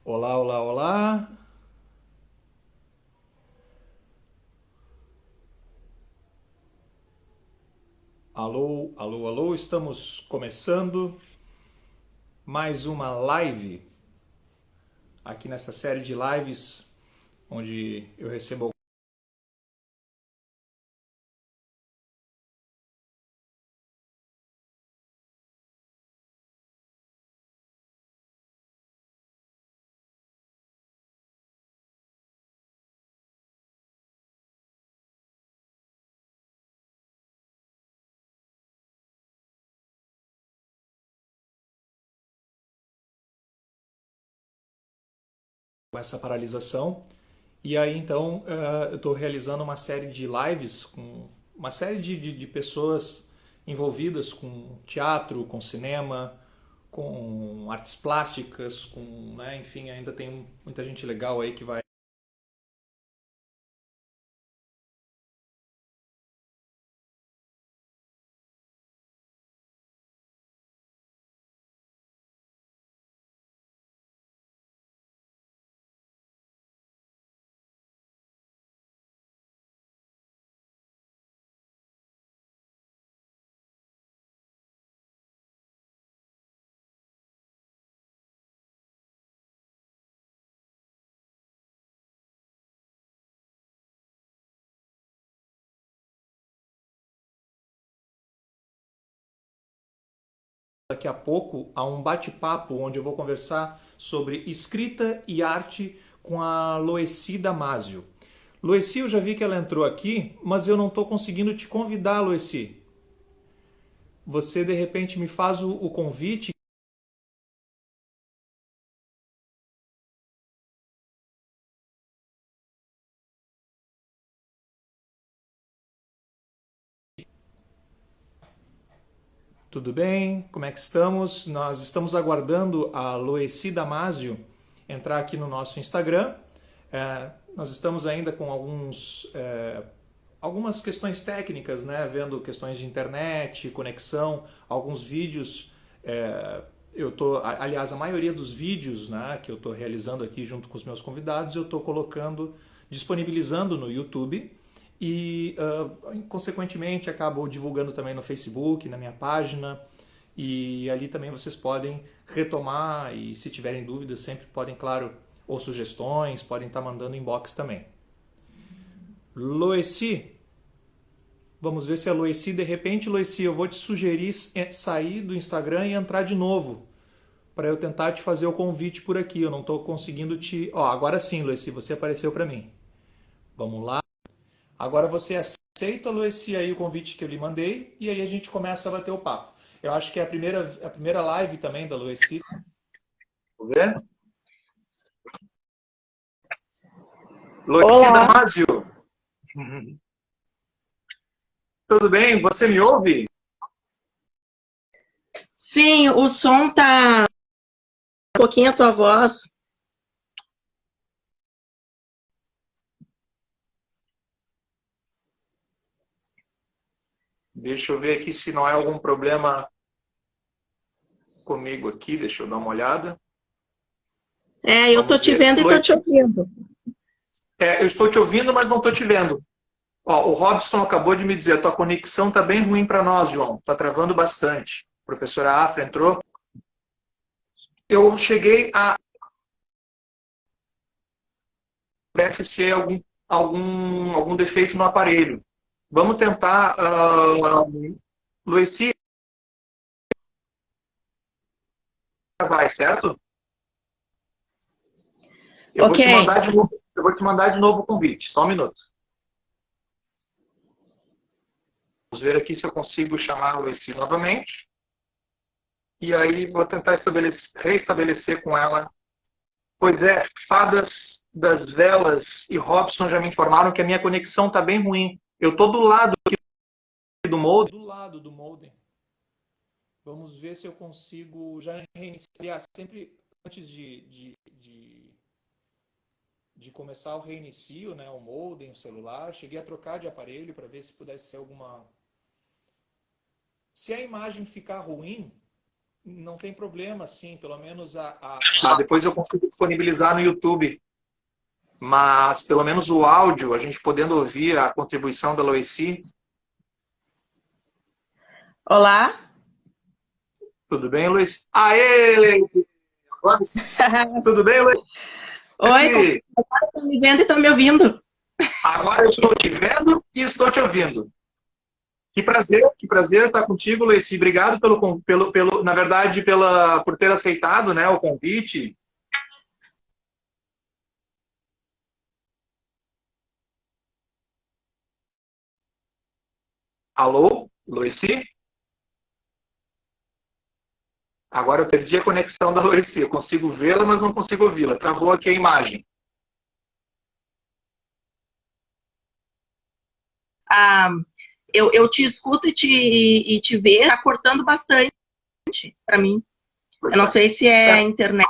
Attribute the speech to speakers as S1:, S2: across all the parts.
S1: Olá, olá, olá. Alô, alô, alô. Estamos começando mais uma live aqui nessa série de lives onde eu recebo com essa paralisação. E aí então eu estou realizando uma série de lives com uma série de pessoas envolvidas com teatro, com cinema, com artes plásticas, com, né, enfim, ainda tem muita gente legal aí que vai daqui a pouco a um bate-papo onde eu vou conversar sobre escrita e arte com a Loeci Damasio. Loeci, eu já vi que ela entrou aqui, mas eu não estou conseguindo te convidar, Loeci. Você de repente me faz o convite. Tudo bem? Como é que estamos? Nós estamos aguardando a Loeci Damasio entrar aqui no nosso Instagram. Nós estamos ainda com algumas questões técnicas, né? Vendo questões de internet, conexão, alguns vídeos. Eu tô, aliás, a maioria dos vídeos, né, que eu estou realizando aqui junto com os meus convidados, eu estou colocando, disponibilizando no YouTube e, consequentemente, acabo divulgando também no Facebook, na minha página. E ali também vocês podem retomar e, se tiverem dúvidas, sempre podem, claro, ou sugestões, podem estar mandando inbox também. Loeci, vamos ver se é Loeci. De repente, Loeci, eu vou te sugerir sair do Instagram e entrar de novo, para eu tentar te fazer o convite por aqui. Eu não estou conseguindo te... Ó, agora sim, Loeci, você apareceu para mim. Vamos lá. Agora você aceita, Loeci, aí o convite que eu lhe mandei e aí a gente começa a bater o papo. Eu acho que é a primeira live também da Loeci. Vamos ver? Loeci
S2: Olá.
S1: Damasio, tudo bem? Você me ouve?
S2: Sim, o som tá um pouquinho a tua voz.
S1: Deixa eu ver aqui se não é algum problema comigo aqui. Deixa eu dar uma olhada.
S2: É, eu tô
S1: Vamos
S2: te
S1: ver.
S2: vendo e tô te ouvindo.
S1: Eu estou te ouvindo, mas não estou te vendo. Ó, o Robson acabou de me dizer, a tua conexão está bem ruim para nós, João. Está travando bastante. A professora Afra entrou. Eu cheguei a... Parece ser algum defeito no aparelho. Vamos tentar... Luici, vai, certo? Eu vou
S2: Ok.
S1: te mandar de novo, eu vou te mandar de novo o convite. Só um minuto. Vamos ver aqui se eu consigo chamar o Luici novamente. E aí vou tentar reestabelecer com ela. Pois é, Fadas das Velas e Robson já me informaram que a minha conexão está bem ruim. Eu estou do lado aqui do modem. Do lado do modem. Vamos ver se eu consigo já reiniciar. Sempre antes de começar o reinicio, né, o modem, o celular, cheguei a trocar de aparelho para ver se pudesse ser alguma... Se a imagem ficar ruim, Não tem problema, sim, pelo menos depois eu consigo disponibilizar no YouTube, mas pelo menos o áudio, a gente podendo ouvir a contribuição da Loici.
S2: Olá?
S1: Tudo bem, Luiz? Aê! Agora sim. Tudo bem, Luiz?
S2: Oi, estão me vendo e estão me ouvindo.
S1: Agora eu estou te vendo e estou te ouvindo. Que prazer estar contigo, Luiz. Obrigado na verdade, por ter aceitado, né, o convite. Alô, Luici? Agora eu perdi a conexão da Luici. Eu consigo vê-la, mas não consigo ouvi-la. Travou aqui a imagem.
S2: Eu te escuto e te vejo, está cortando bastante para mim. Eu não sei se é internet.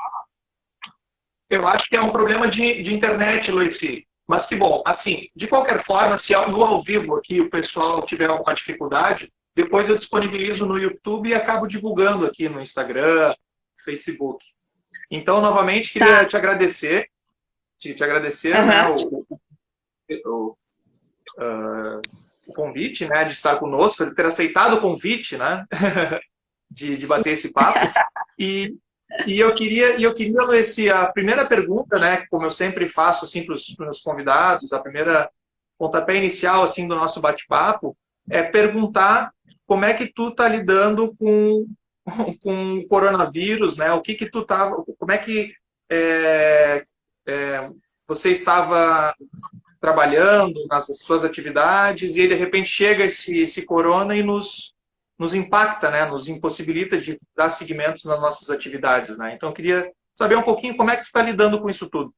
S1: Eu acho que é um problema de internet, Luici. Mas que bom. Assim, de qualquer forma, se no ao vivo aqui o pessoal tiver alguma dificuldade, depois eu disponibilizo no YouTube e acabo divulgando aqui no Instagram, Facebook. Então, novamente, queria te agradecer. Né, o convite, né, de estar conosco, de ter aceitado o convite, né, de bater esse papo. E eu queria, Luiz, a primeira pergunta, né, como eu sempre faço assim para os meus convidados, a primeira pontapé inicial assim do nosso bate-papo é perguntar como é que tu tá lidando com o coronavírus, né? O que tu tava, como é que você estava trabalhando nas suas atividades e aí, de repente chega esse corona e nos impacta, né? Nos impossibilita de dar seguimentos nas nossas atividades, né? Então eu queria saber um pouquinho como é que você está lidando com isso tudo.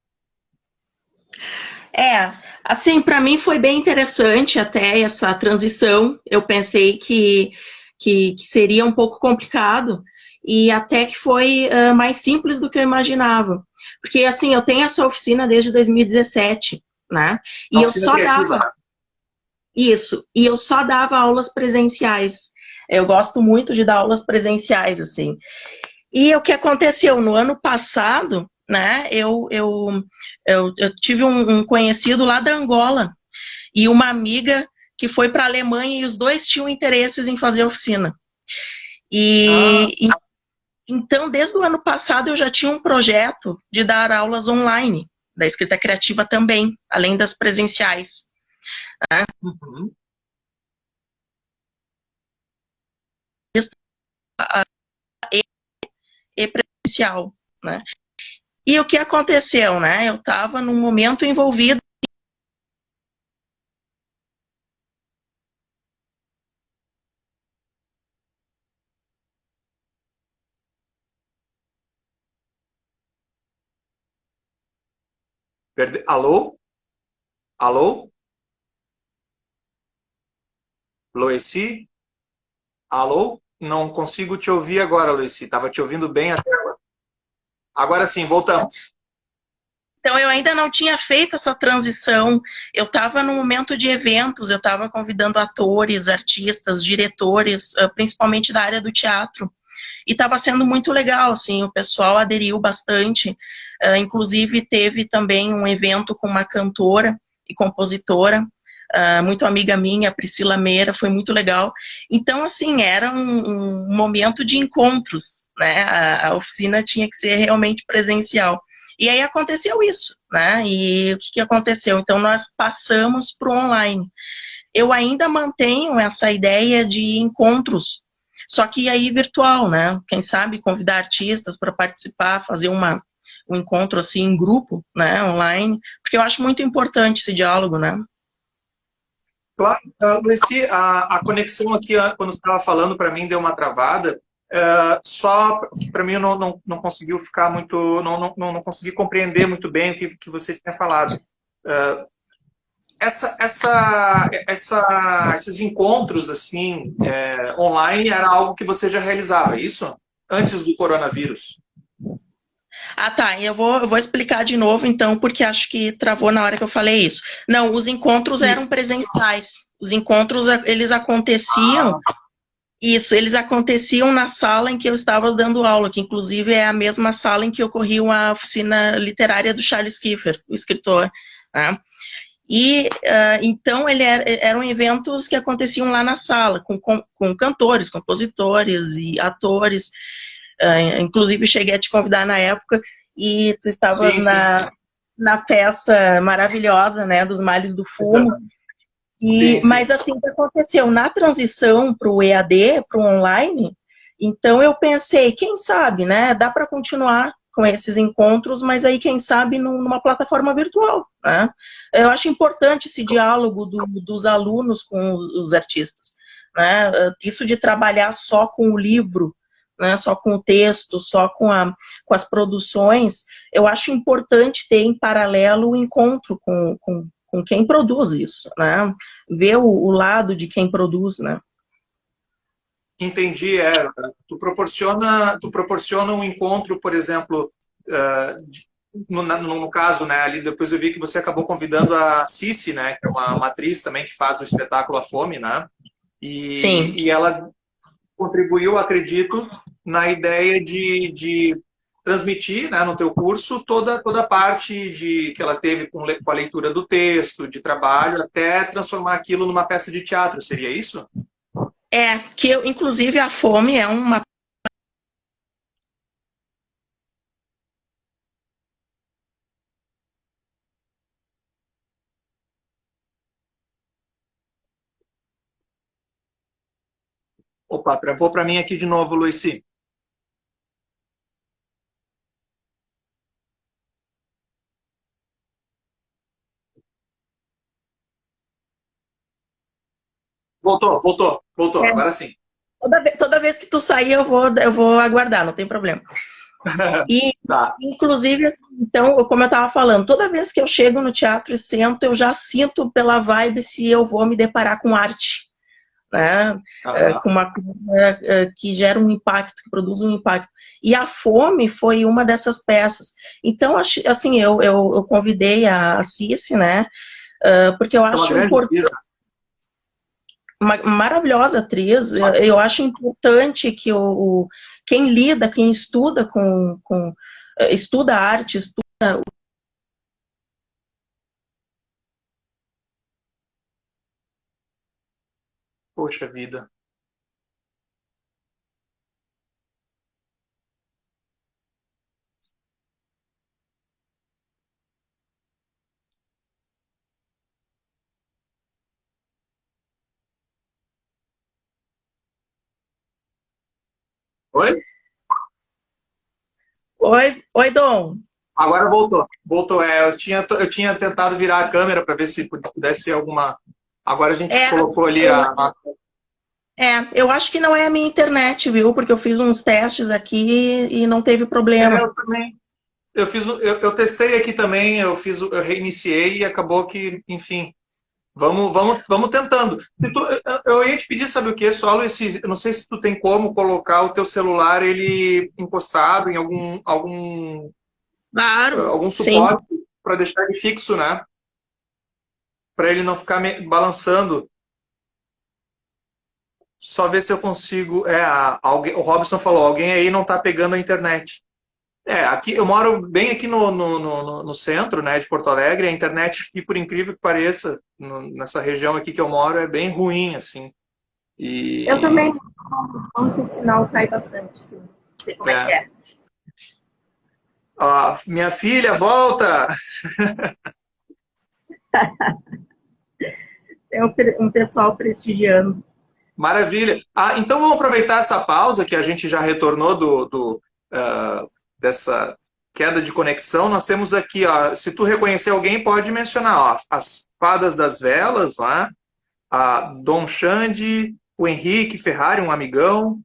S2: Assim, para mim foi bem interessante até essa transição. Eu pensei que seria um pouco complicado e até que foi mais simples do que eu imaginava. Porque, assim, eu tenho essa oficina desde 2017, né? E eu só dava... Isso, e eu só dava aulas presenciais. Eu gosto muito de dar aulas presenciais, assim. E o que aconteceu? No ano passado, né, eu tive um conhecido lá da Angola e uma amiga que foi para a Alemanha e os dois tinham interesses em fazer oficina. Então, desde o ano passado, eu já tinha um projeto de dar aulas online, da escrita criativa também, além das presenciais. Né?
S1: Uhum.
S2: E presencial, né? E o que aconteceu, né? Eu estava num momento envolvido.
S1: Alô? Alô? Loeci? Alô? Não consigo te ouvir agora, Loeci. Estava te ouvindo bem até agora. Agora sim, voltamos.
S2: Então, eu ainda não tinha feito essa transição. Eu estava no momento de eventos, eu estava convidando atores, artistas, diretores, principalmente da área do teatro. E estava sendo muito legal, assim, o pessoal aderiu bastante. Inclusive, teve também um evento com uma cantora e compositora, muito amiga minha, Priscila Meira, foi muito legal. Então, assim, era um momento de encontros, né? A oficina tinha que ser realmente presencial. E aí aconteceu isso, né? E o que aconteceu? Então, nós passamos para o online. Eu ainda mantenho essa ideia de encontros, só que aí virtual, né? Quem sabe convidar artistas para participar, fazer um encontro assim em grupo, né? Online, porque eu acho muito importante esse diálogo, né?
S1: Claro, Luci, a conexão aqui, quando você estava falando, para mim deu uma travada. Só que para mim eu não conseguiu ficar muito, não consegui compreender muito bem o que você tinha falado. Esses encontros assim online era algo que você já realizava, é isso? Antes do coronavírus?
S2: Ah, tá. Eu vou explicar de novo, então, porque acho que travou na hora que eu falei isso. Não, os encontros eram presenciais. Os encontros, eles aconteciam Isso, eles aconteciam na sala em que eu estava dando aula, que inclusive é a mesma sala em que ocorria a oficina literária do Charles Kiefer, o escritor, né? E então eram eventos que aconteciam lá na sala, com cantores, compositores e atores. Inclusive cheguei a te convidar na época e tu estavas
S1: Sim, sim.
S2: na peça maravilhosa, né, dos Males do Fumo.
S1: Sim,
S2: Mas
S1: sim.
S2: assim, o que aconteceu na transição para o EAD, para o online, então eu pensei, quem sabe, né, dá para continuar com esses encontros, mas aí, quem sabe, numa plataforma virtual, né? Eu acho importante esse diálogo dos alunos com os artistas, né? Isso de trabalhar só com o livro, né, só com o texto, só com as produções, eu acho importante ter em paralelo o encontro com quem produz isso, né? Ver o lado de quem produz, né?
S1: Entendi, tu proporciona um encontro, por exemplo, no caso, né, ali depois eu vi que você acabou convidando a Cici, né, que é uma atriz também que faz o espetáculo A Fome, né,
S2: Sim.
S1: e ela contribuiu, acredito, na ideia de transmitir, né, no teu curso toda a parte que ela teve com a leitura do texto, de trabalho, até transformar aquilo numa peça de teatro, seria isso?
S2: Que eu, inclusive, a fome é uma.
S1: Opa, travou para mim aqui de novo, Luici. Voltou,
S2: É,
S1: agora sim.
S2: toda vez que tu sair, eu vou aguardar, não tem problema. E,
S1: Tá.
S2: inclusive, assim, então, como eu estava falando, toda vez que eu chego no teatro e sento, eu já sinto pela vibe se eu vou me deparar com arte, né?
S1: Aham.
S2: Com uma coisa que gera um impacto, que produz um impacto. E a fome foi uma dessas peças. Então, assim, eu convidei a Cici, né? Porque eu
S1: É uma
S2: acho
S1: grande
S2: importante,
S1: atriz.
S2: uma maravilhosa atriz, eu acho importante que quem lida, quem estuda estuda arte,
S1: Poxa vida. Oi?
S2: Oi, Dom.
S1: Agora voltou. Voltou. Eu tinha tentado virar a câmera para ver se pudesse ser alguma. Agora a gente
S2: Assim,
S1: colocou ali a.
S2: eu acho que não é a minha internet, viu? Porque eu fiz uns testes aqui e não teve problema.
S1: Eu também. Eu testei aqui também, eu reiniciei e acabou que, enfim, vamos tentando. Eu ia te pedir, sabe o que, Solo? Eu não sei se tu tem como colocar o teu celular ele encostado em
S2: Claro,
S1: algum
S2: sim.
S1: suporte para deixar ele fixo, né? Para ele não ficar balançando. Só ver se eu consigo. O Robson falou: alguém aí não está pegando a internet. Aqui eu moro bem aqui no centro, né, de Porto Alegre. A internet, aqui, por incrível que pareça, nessa região aqui que eu moro, é bem ruim, assim.
S2: Eu também,
S1: E
S2: o sinal cai bastante, sim. Não sei como é que
S1: é,
S2: é.
S1: minha filha, volta!
S2: Tem um pessoal prestigiando.
S1: Maravilha. Então vamos aproveitar essa pausa que a gente já retornou dessa queda de conexão. Nós temos aqui, ó, se tu reconhecer alguém, pode mencionar, ó, as Fadas das Velas, lá, a Dom Xande, o Henrique Ferrari, um amigão.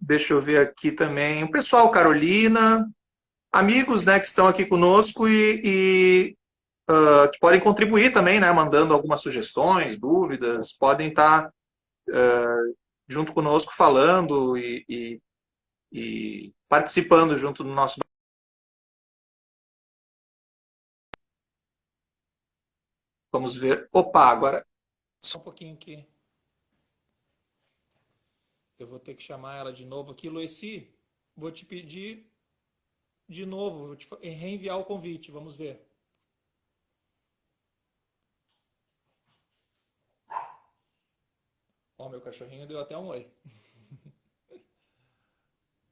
S1: Deixa eu ver aqui também. O pessoal, Carolina, amigos, né, que estão aqui conosco e que podem contribuir também, né, mandando algumas sugestões, dúvidas, podem estar junto conosco falando e participando junto do nosso. Vamos ver. Opa, agora. Só um pouquinho aqui. Eu vou ter que chamar ela de novo aqui. Lueci, vou te pedir de novo, vou te reenviar o convite, vamos ver. Ó, meu cachorrinho deu até um oi.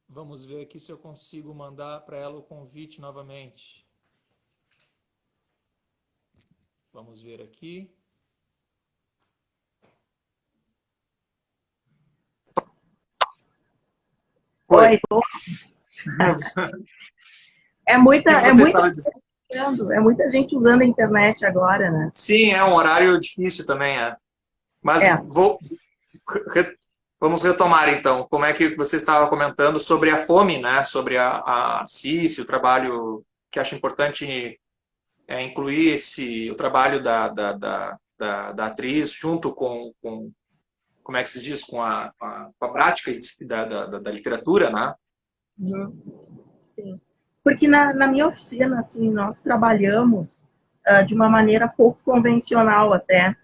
S1: Vamos ver aqui se eu consigo mandar para ela o convite novamente. Vamos ver aqui. Foi.
S2: Oi,
S1: O que que você estava dizendo?
S2: é muita gente usando a internet agora, né?
S1: Sim, é um horário difícil também, é. Mas
S2: É,
S1: vamos retomar então. Como é que você estava comentando sobre a fome, né? Sobre a CIS, o trabalho que acho importante incluir o trabalho da atriz junto como é que se diz, com a prática da literatura, né?
S2: uhum, sim. Porque na minha oficina, assim, nós trabalhamos de uma maneira pouco convencional até.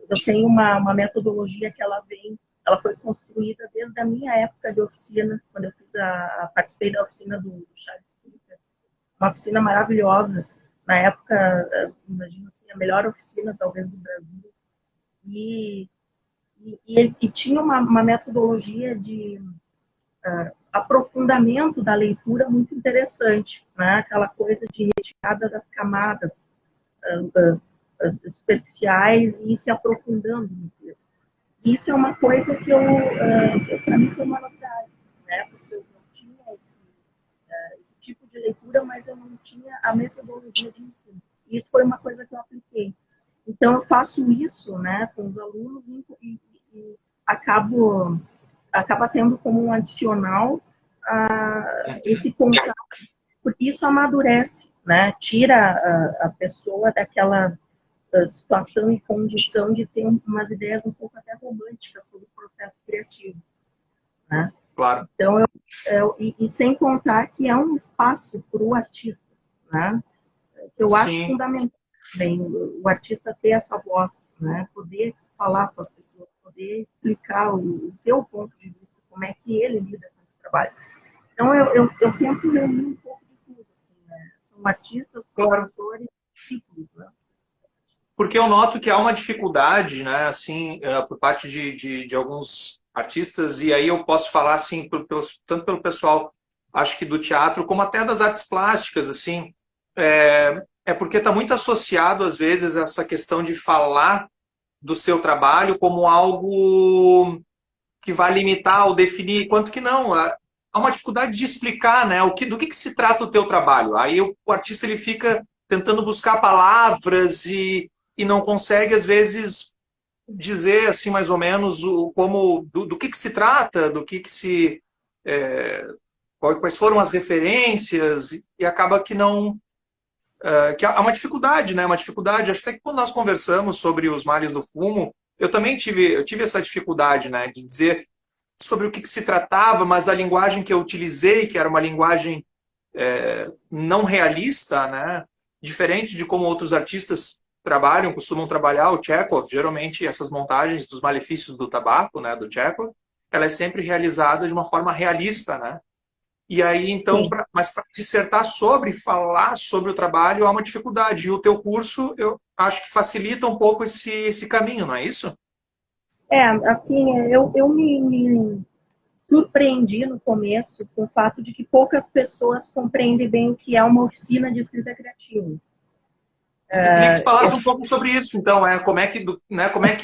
S2: Eu tenho uma metodologia que ela foi construída desde a minha época de oficina, quando eu participei da oficina do Charles Clifford, uma oficina maravilhosa. Na época, imagino assim, a melhor oficina talvez do Brasil. E, e tinha uma metodologia de aprofundamento da leitura muito interessante, né? Aquela coisa de retirada das camadas superficiais e ir se aprofundando no texto. Isso é uma coisa que para mim foi uma novidade, né? Porque eu não tinha esse tipo de leitura, mas eu não tinha a metodologia de ensino. E isso foi uma coisa que eu apliquei. Então eu faço isso, né, com os alunos e acaba tendo como um adicional esse contato, porque isso amadurece, né? Tira a pessoa daquela situação e condição de ter umas ideias um pouco até românticas sobre o processo criativo, né?
S1: Claro.
S2: Então, e sem contar que é um espaço para o artista, né? Que eu acho
S1: Sim.
S2: fundamental também o artista ter essa voz, né? Poder falar com as pessoas, poder explicar o seu ponto de vista, como é que ele lida com esse trabalho. Então, eu tento reunir um pouco de tudo, assim, né? São artistas, professores, discípulos, né?
S1: Porque eu noto que há uma dificuldade, né, assim, por parte de alguns artistas, e aí eu posso falar, assim, tanto pelo pessoal, acho que do teatro, como até das artes plásticas, assim, é porque está muito associado, às vezes, essa questão de falar do seu trabalho como algo que vai limitar ou definir, quanto que não. Há uma dificuldade de explicar, né, do que se trata o teu trabalho. Aí o artista ele fica tentando buscar palavras e não consegue, às vezes, dizer assim mais ou menos do que se trata, do que se quais foram as referências e acaba que não que há uma dificuldade, né? Uma dificuldade. Acho que até que quando nós conversamos sobre os males do fumo, eu tive essa dificuldade, né? De dizer sobre o que se tratava, mas a linguagem que eu utilizei, que era uma linguagem não realista, né? Diferente de como outros artistas trabalham, costumam trabalhar, o Chekhov, geralmente essas montagens dos malefícios do tabaco, né, do Chekhov, ela é sempre realizada de uma forma realista, né? E aí, então,
S2: Sim.
S1: mas para dissertar sobre, falar sobre o trabalho, há uma dificuldade. E o teu curso, eu acho que facilita um pouco esse caminho, não é isso?
S2: Assim, eu me surpreendi no começo com o fato de que poucas pessoas compreendem bem o que é uma oficina de escrita criativa.
S1: Eu queria que tu falasse um pouco sobre isso, então, como é que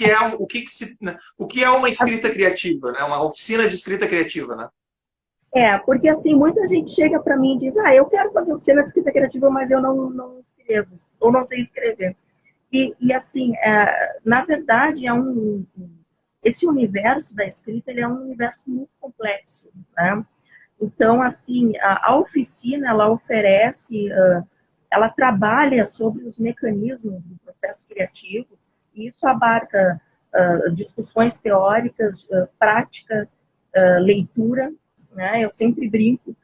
S1: é o que é uma escrita criativa, né? Uma oficina de escrita criativa, né?
S2: Porque assim, muita gente chega para mim e diz, eu quero fazer oficina de escrita criativa, mas eu não escrevo, ou não sei escrever. E assim, na verdade, esse universo da escrita, ele é um universo muito complexo, né? Então, assim, a oficina, ela oferece, ela trabalha sobre os mecanismos do processo criativo, e isso abarca discussões teóricas, prática, leitura, né? Eu sempre brinco,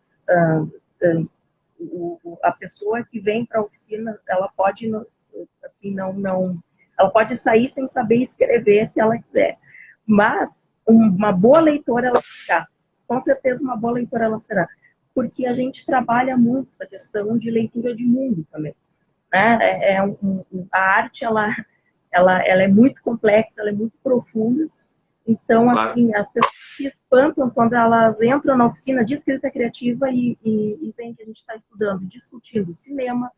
S2: a pessoa que vem para a oficina, ela pode, assim, ela pode sair sem saber escrever, se ela quiser, mas uma boa leitora ela será. Com certeza uma boa leitora ela será. Porque a gente trabalha muito essa questão de leitura de mundo também. Né? A arte, ela é muito complexa, ela é muito profunda. Então, assim, as pessoas se espantam quando elas entram na oficina de escrita criativa e veem que a gente está estudando, discutindo cinema,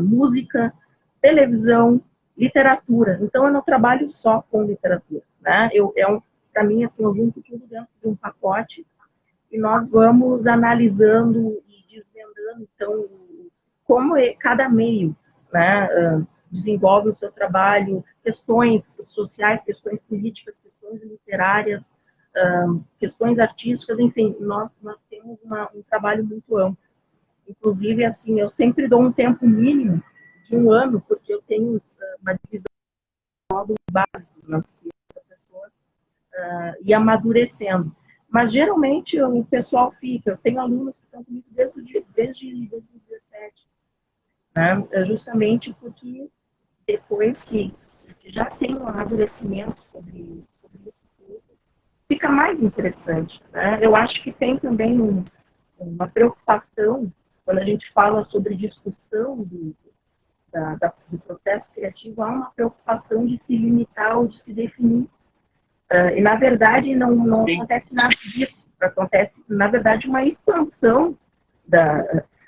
S2: música, televisão, literatura. Então, eu não trabalho só com literatura. Né? Para mim, assim, eu junto tudo dentro de um pacote e nós vamos analisando e desvendando, então, como cada meio, né, desenvolve o seu trabalho, questões sociais, questões políticas, questões literárias, questões artísticas, enfim, nós temos um trabalho muito amplo. Inclusive, assim, eu sempre dou um tempo mínimo de 1 ano, porque eu tenho uma divisão de módulos básicos na oficina da pessoa e amadurecendo. Mas, geralmente, o pessoal fica. Eu tenho alunos que estão comigo desde 2017, né? Justamente porque depois que já tem um amadurecimento sobre isso tudo, fica mais interessante. Né? Eu acho que tem também uma preocupação, quando a gente fala sobre discussão do processo criativo, há uma preocupação de se limitar ou de se definir. E, na verdade, não acontece nada disso. Acontece, na verdade, uma expansão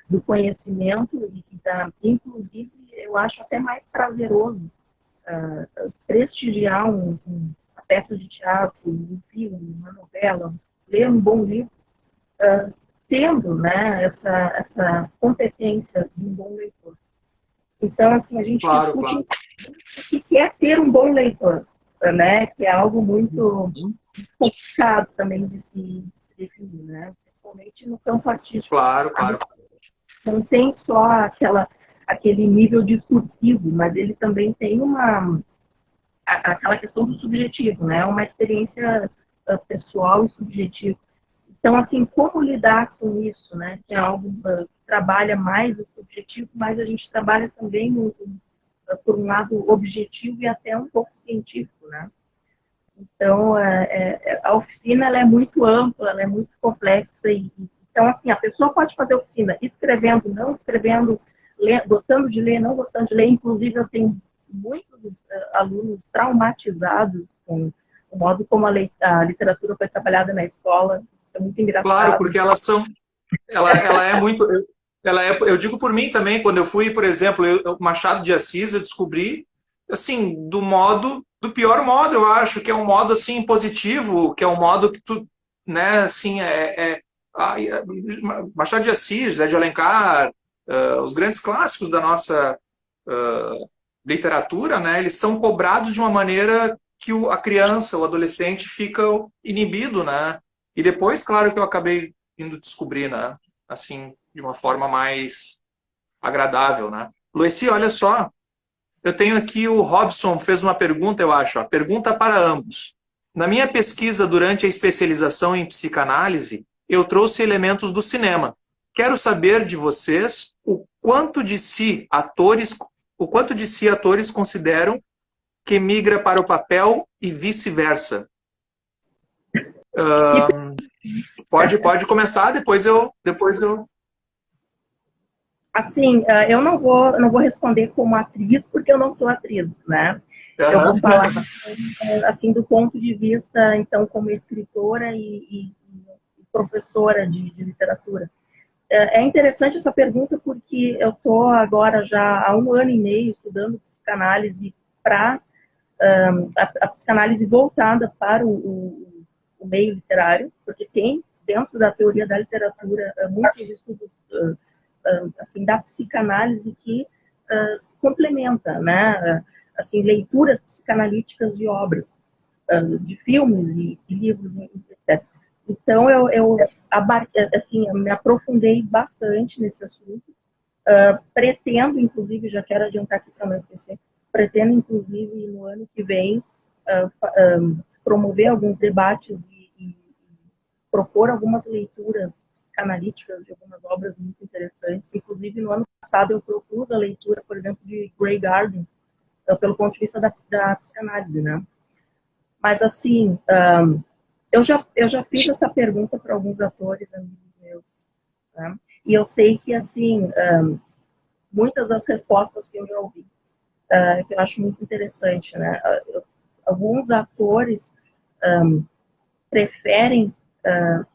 S2: do conhecimento e inclusive, eu acho até mais prazeroso prestigiar uma peça de teatro, um filme, uma novela, ler um bom livro, tendo, né, essa competência de um bom leitor. Então, assim, a gente discute o que é ter um bom leitor, né, que é algo muito complicado também de se definir, né, principalmente no campo artístico.
S1: Claro.
S2: Não tem só aquele nível discursivo, mas ele também tem aquela questão do subjetivo, né, uma experiência pessoal e subjetiva. Então, assim, como lidar com isso, né, que é algo que trabalha mais o subjetivo, mas a gente trabalha também por um lado objetivo e até um pouco científico, né? Então, a oficina ela é muito ampla, ela é muito complexa. Então, assim, a pessoa pode fazer oficina escrevendo, não escrevendo, gostando de ler, não gostando de ler. Inclusive, eu tenho muitos alunos traumatizados com o modo como a literatura foi trabalhada na escola. Isso é muito engraçado.
S1: Claro, porque ela é muito... eu digo por mim também, quando eu fui, por exemplo, Machado de Assis, eu descobri, assim, do pior modo, eu acho, que é um modo, assim, positivo, que é um modo que tu, né, assim, Machado de Assis, Zé de Alencar, os grandes clássicos da nossa literatura, né, eles são cobrados de uma maneira que a criança, o adolescente fica inibido, né, e depois, claro, que eu acabei indo descobrir, né, assim, de uma forma mais agradável, né. Lueci, olha só, eu tenho aqui o Robson fez uma pergunta, eu acho, a pergunta para ambos. Na minha pesquisa durante a especialização em psicanálise, eu trouxe elementos do cinema. Quero saber de vocês o quanto de si atores consideram que migra para o papel e vice-versa. Pode começar, depois eu.
S2: Assim, eu não vou responder como atriz, porque eu não sou atriz, né? Eu vou falar assim do ponto de vista, então, como escritora e professora de literatura. É interessante essa pergunta porque eu estou agora já há 1 ano e meio estudando psicanálise para a psicanálise voltada para o meio literário, porque tem dentro da teoria da literatura muitos estudos assim da psicanálise que se complementa, né? Assim, leituras psicanalíticas de obras, de filmes e livros, etc. Então, eu assim, me aprofundei bastante nesse assunto. Pretendo, inclusive, já quero adiantar aqui para não esquecer, pretendo, inclusive, no ano que vem, promover alguns debates e propor algumas leituras psicanalíticas de algumas obras muito interessantes. Inclusive, no ano passado, eu propus a leitura, por exemplo, de Grey Gardens, pelo ponto de vista da psicanálise, né? Mas, assim, eu já fiz essa pergunta para alguns atores, amigos meus, né? E eu sei que, assim, muitas das respostas que eu já ouvi, que eu acho muito interessante, né? Alguns atores preferem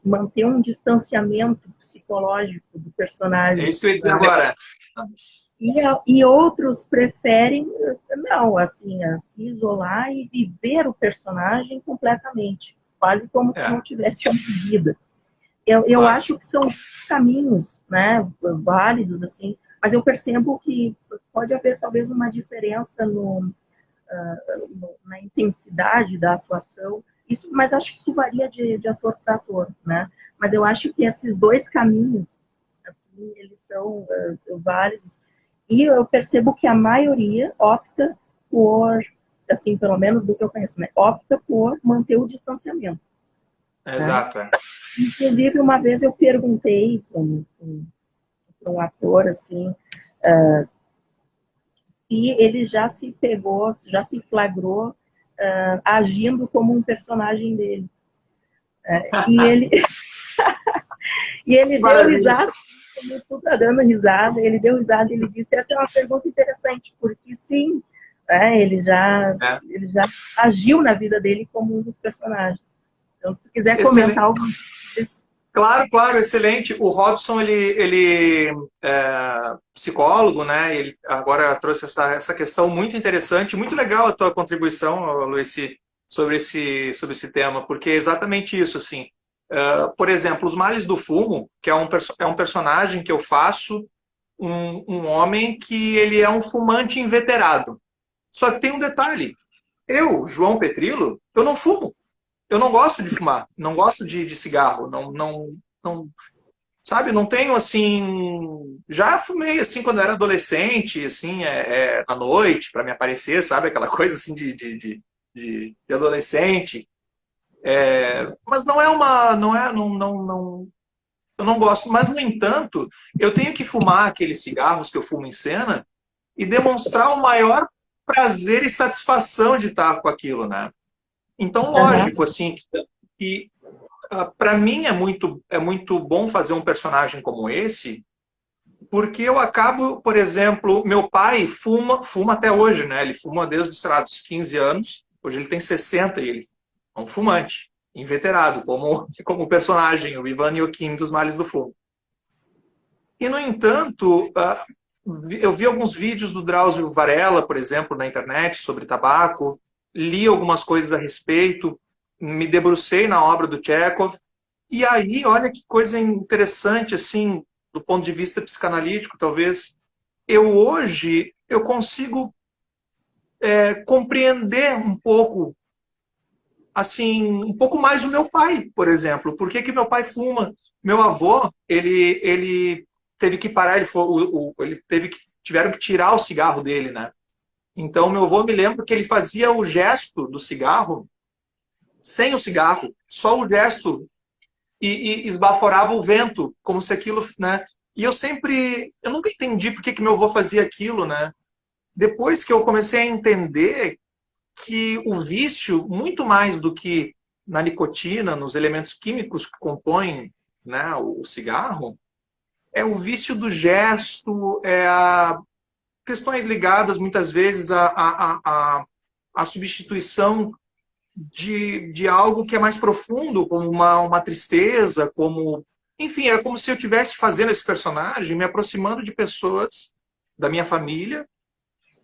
S2: manter um distanciamento psicológico do
S3: É
S2: personagem,
S3: isso que eu ia dizer
S2: né?
S3: agora.
S2: E outros preferem, não, assim, se isolar e viver o personagem completamente, quase como se não
S3: É,
S2: tivesse uma vida. Eu
S3: claro.
S2: acho que são os caminhos, né, válidos, assim, mas eu percebo que pode haver talvez uma diferença na intensidade da atuação, isso, mas acho que isso varia de ator para ator, né? Mas eu acho que esses dois caminhos, assim, eles são válidos. E eu percebo que a maioria opta por, assim, pelo menos do que eu conheço, né? Opta por manter o distanciamento, né?
S3: Exato. É.
S2: Inclusive, uma vez eu perguntei para um ator, assim, se ele já se pegou, já se flagrou agindo como um personagem dele. E ele, e ele deu
S3: Maravilha.
S2: risada, como tu tá dando risada, ele deu risada e ele disse, essa é uma pergunta interessante, porque sim,
S3: É.
S2: ele já agiu na vida dele como um dos personagens. Então, se tu quiser comentar
S3: Excelente.
S2: alguma coisa disso.
S3: Claro, claro, excelente. O Robson, ele é psicólogo, né? Ele agora trouxe essa questão muito interessante, muito legal a tua contribuição, Luiz, sobre esse tema, porque é exatamente isso, assim. Por exemplo, Os Males do Fumo, que é um personagem que eu faço, um homem que ele é um fumante inveterado. Só que tem um detalhe. Eu, João Petrilo, eu não fumo. Eu não gosto de fumar, não gosto de cigarro, não, sabe, não tenho assim, já fumei assim quando era adolescente, assim, à noite para me aparecer, sabe, aquela coisa assim de adolescente, mas não é uma, não é, não, eu não gosto, mas no entanto, eu tenho que fumar aqueles cigarros que eu fumo em cena e demonstrar o maior prazer e satisfação de estar com aquilo, né? Então,
S2: Aham,
S3: lógico, assim, que para mim é muito bom fazer um personagem como esse, porque eu acabo, por exemplo, meu pai fuma até hoje, né? Ele fuma desde, sei lá, dos 15 anos. Hoje ele tem 60 e ele é um fumante, inveterado, como o personagem, o Ivan Ioquim dos Males do Fumo. E, no entanto, eu vi alguns vídeos do Drauzio Varela, por exemplo, na internet sobre tabaco, li algumas coisas a respeito, me debrucei na obra do Chekhov, e aí, olha que coisa interessante, assim, do ponto de vista psicanalítico, talvez. Eu consigo compreender um pouco, assim, um pouco mais o meu pai, por exemplo. Por que que meu pai fuma? Meu avô, ele teve que parar, ele teve que, tiveram que tirar o cigarro dele, né? Então, meu avô me lembra que ele fazia o gesto do cigarro sem o cigarro, só o gesto e esbaforava o vento, como se aquilo, né? E eu nunca entendi por que que meu avô fazia aquilo, né? Depois que eu comecei a entender que o vício, muito mais do que na nicotina, nos elementos químicos que compõem, né, o cigarro, é o vício do gesto, questões ligadas muitas vezes à substituição de algo que é mais profundo, como uma tristeza, como. Enfim, é como se eu estivesse fazendo esse personagem, me aproximando de pessoas da minha família,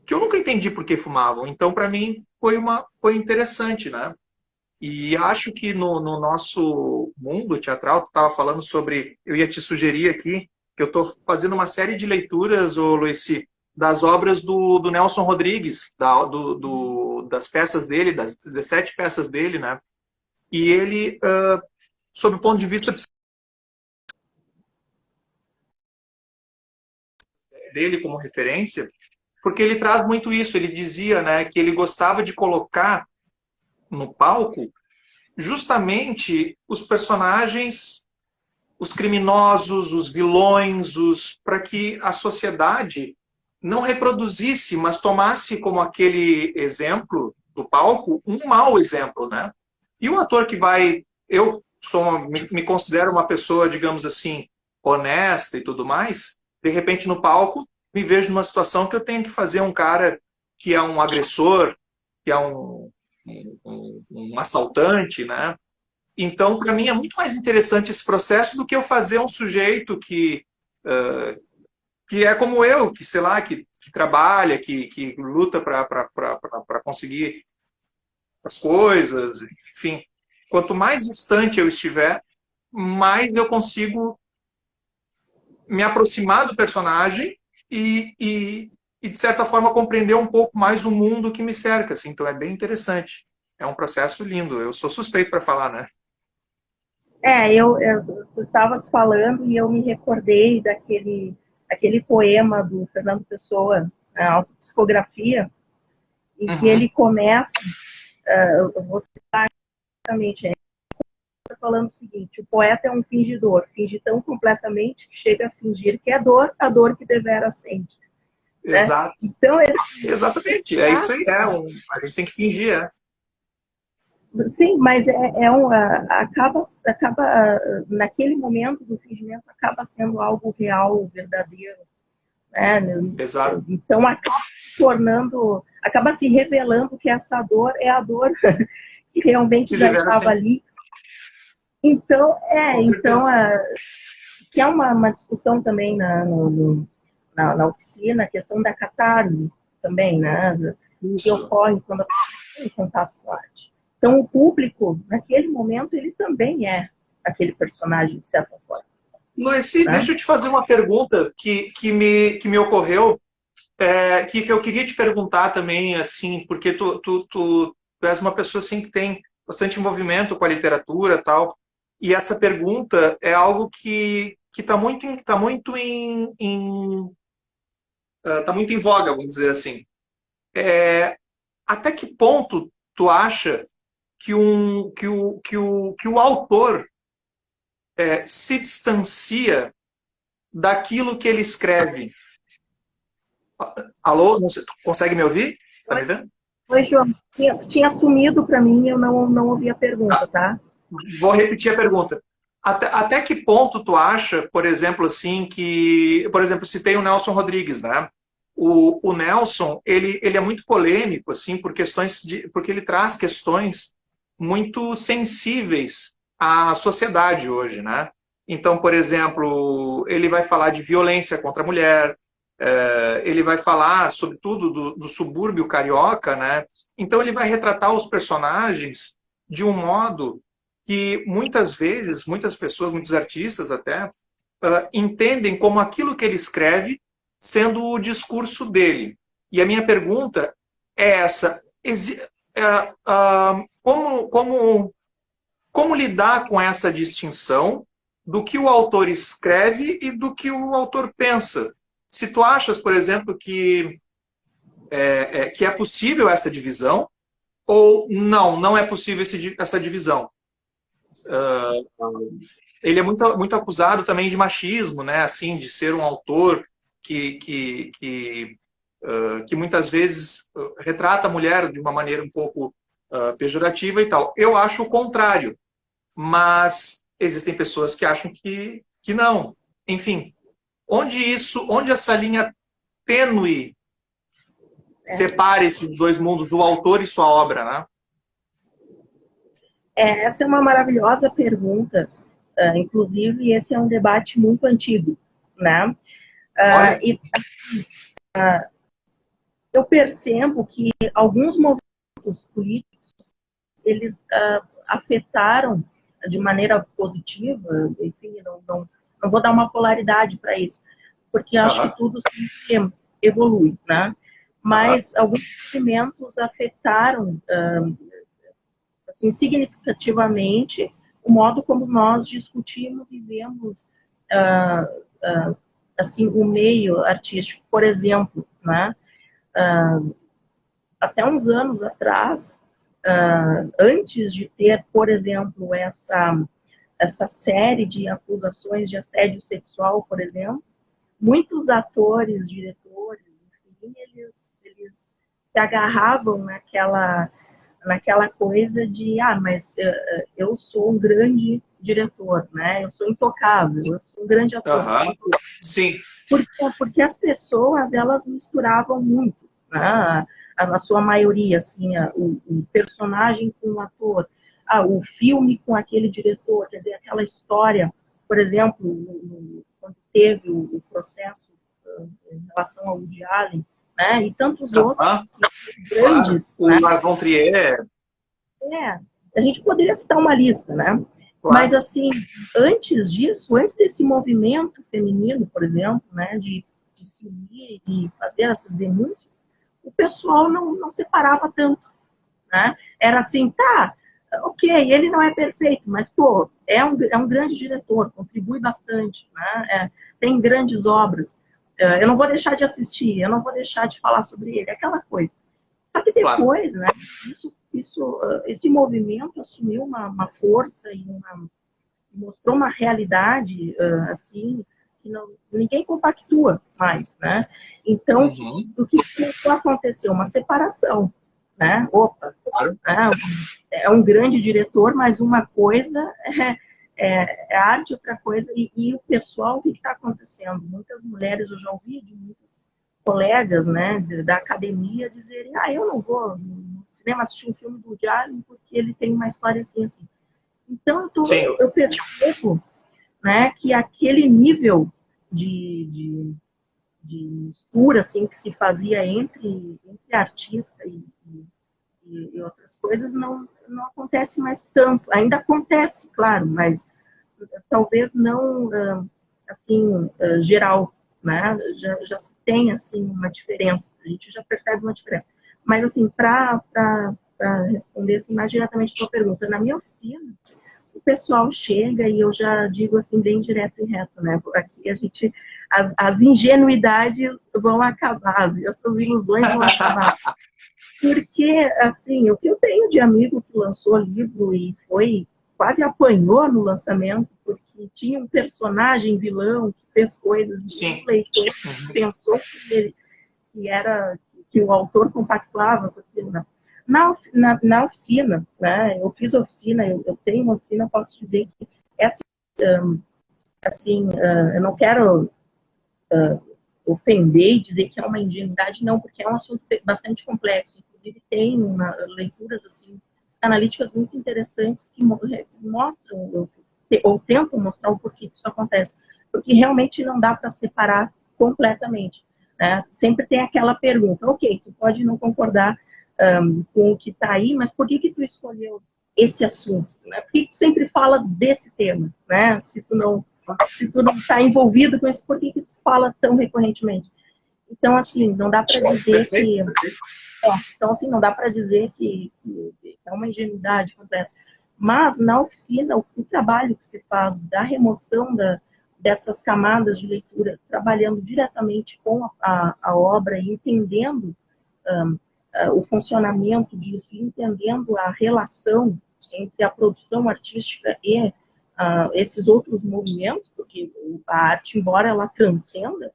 S3: que eu nunca entendi por que fumavam. Então, para mim, foi interessante, né? E acho que no nosso mundo teatral, tu estava falando sobre. Eu ia te sugerir aqui que eu estou fazendo uma série de leituras, ô Luici, das obras do Nelson Rodrigues, das peças dele, das 17 peças dele, né? E ele, sob o ponto de vista dele como referência, porque ele traz muito isso. Ele dizia, né, que ele gostava de colocar no palco justamente os personagens, os criminosos, os vilões, para que a sociedade não reproduzisse, mas tomasse como aquele exemplo do palco um mau exemplo, né? E o ator que vai... me considero uma pessoa, digamos assim, honesta e tudo mais, de repente no palco me vejo numa situação que eu tenho que fazer um cara que é um agressor, que é um assaltante, né? Então, para mim, é muito mais interessante esse processo do que eu fazer um sujeito que é como eu, que, sei lá, que trabalha, que luta para conseguir as coisas, enfim. Quanto mais distante eu estiver, mais eu consigo me aproximar do personagem e de certa forma, compreender um pouco mais o mundo que me cerca. Assim. Então, é bem interessante. É um processo lindo. Eu sou suspeito para falar, né?
S2: Tu estavas falando e eu me recordei aquele poema do Fernando Pessoa, a Autopsicografia, em que ele começa, você exatamente, falando o seguinte: o poeta é um fingidor, finge tão completamente que chega a fingir que é dor, a dor que devera sente.
S3: Exato.
S2: Né? Então,
S3: exatamente, é isso aí. A gente tem que fingir,
S2: Sim, mas acaba naquele momento do fingimento acaba sendo algo real, verdadeiro, né?
S3: Exato.
S2: Então acaba se revelando que essa dor é a dor que realmente já estava ali. Então, que é uma discussão também na oficina, a questão da catarse também, né? Que ocorre quando a pessoa tem contato com a arte. Então, o público, naquele momento, ele também é aquele personagem, de certa forma.
S3: Luici, deixa eu te fazer uma pergunta que me ocorreu, que eu queria te perguntar também, assim, porque tu és uma pessoa assim, que tem bastante envolvimento com a literatura e tal, e essa pergunta é algo que está muito em voga, vamos dizer assim. Até que ponto tu acha que o autor se distancia daquilo que ele escreve? Alô? Não sei, tu consegue me ouvir? Tá me vendo?
S2: Oi, João. Tinha sumido para mim, eu não ouvi a pergunta, tá?
S3: Vou repetir a pergunta. Até que ponto tu acha, por exemplo, assim, que... Por exemplo, citei o Nelson Rodrigues, né? O Nelson, ele é muito polêmico, assim, porque ele traz questões muito sensíveis à sociedade hoje, né? Então, por exemplo, ele vai falar de violência contra a mulher, ele vai falar, sobretudo, do subúrbio carioca, né? Então, ele vai retratar os personagens de um modo que muitas vezes, muitas pessoas, muitos artistas até, entendem como aquilo que ele escreve sendo o discurso dele. E a minha pergunta é essa: como lidar com essa distinção do que o autor escreve e do que o autor pensa? Se tu achas, por exemplo, que é possível essa divisão, ou não é possível essa divisão? Ele é muito acusado também de machismo, né? Assim, de ser um autor que muitas vezes retrata a mulher de uma maneira um pouco pejorativa e tal. Eu acho o contrário, mas existem pessoas que acham que não. Enfim, onde essa linha tênue separa esses dois mundos, do autor e sua obra, né?
S2: Essa é uma maravilhosa pergunta. Inclusive, esse é um debate muito antigo, né? Eu percebo que alguns movimentos políticos, eles afetaram de maneira positiva, enfim, não vou dar uma polaridade para isso, porque acho que tudo sempre evolui, né? Mas alguns movimentos afetaram assim, significativamente o modo como nós discutimos e vemos assim, o meio artístico. Por exemplo, né? Até uns anos atrás, antes de ter, por exemplo, essa série de acusações de assédio sexual, por exemplo, muitos atores, diretores, enfim, eles se agarravam naquela coisa de, mas eu sou um grande diretor, né? Eu sou intocável, eu sou um grande ator.
S3: Sim.
S2: Porque as pessoas, elas misturavam muito, né? Na sua maioria, assim, o personagem com o ator, o filme com aquele diretor, quer dizer, aquela história, por exemplo, quando teve o processo em relação ao Woody Allen, né? E tantos outros grandes.
S3: Claro.
S2: Né?
S3: O Lars von Trier.
S2: A gente poderia citar uma lista, né? Claro. Mas, assim, antes disso, antes desse movimento feminino, por exemplo, né, de se unir e fazer essas denúncias, o pessoal não separava tanto, né? Era assim, ok, ele não é perfeito, mas, pô, é um grande diretor, contribui bastante, né? Tem grandes obras, eu não vou deixar de assistir, eu não vou deixar de falar sobre ele, aquela coisa. Só que depois, claro, né, esse movimento assumiu uma força e mostrou uma realidade, assim, que ninguém compactua mais, né? Então, o que começou a acontecer? Uma separação, né? Opa, claro, é um grande diretor, mas uma coisa é arte, outra coisa, e o pessoal, o que está acontecendo? Muitas mulheres, eu já ouvi de muitos colegas, né, da academia dizerem, eu não vou no cinema assistir um filme do Woody Allen porque ele tem uma história assim. Então, eu percebo, né, que aquele nível de mistura assim, que se fazia entre artista e outras coisas não acontece mais tanto. Ainda acontece, claro, mas talvez não assim, geral, né? Já se tem assim uma diferença, a gente já percebe uma diferença. Mas assim, para responder assim, mais diretamente a sua pergunta, na minha oficina, o pessoal chega e eu já digo assim bem direto e reto, né? Aqui a gente, as ingenuidades vão acabar, essas ilusões vão acabar. Porque, assim, o que eu tenho de amigo que lançou livro e quase apanhou no lançamento, porque tinha um personagem vilão que fez coisas e o leitor pensou que o autor compactuava com aquilo. Na oficina, né, eu fiz oficina, eu tenho uma oficina, posso dizer que eu não quero ofender e dizer que é uma ingenuidade, não, porque é um assunto bastante complexo. Inclusive, tem leituras assim, analíticas muito interessantes que mostram, ou tentam mostrar o porquê isso acontece. Porque realmente não dá para separar completamente. Né? Sempre tem aquela pergunta, ok, tu pode não concordar com o que está aí, mas por que tu escolheu esse assunto? Né? Por que tu sempre fala desse tema? Né? Se tu não está envolvido com isso, por que tu fala tão recorrentemente? Então, assim, não dá para dizer que... Então, assim, não dá para dizer que é uma ingenuidade completa. Mas, na oficina, o trabalho que se faz da remoção dessas camadas de leitura, trabalhando diretamente com a obra e entendendo o funcionamento disso, entendendo a relação entre a produção artística e esses outros movimentos, porque a arte, embora ela transcenda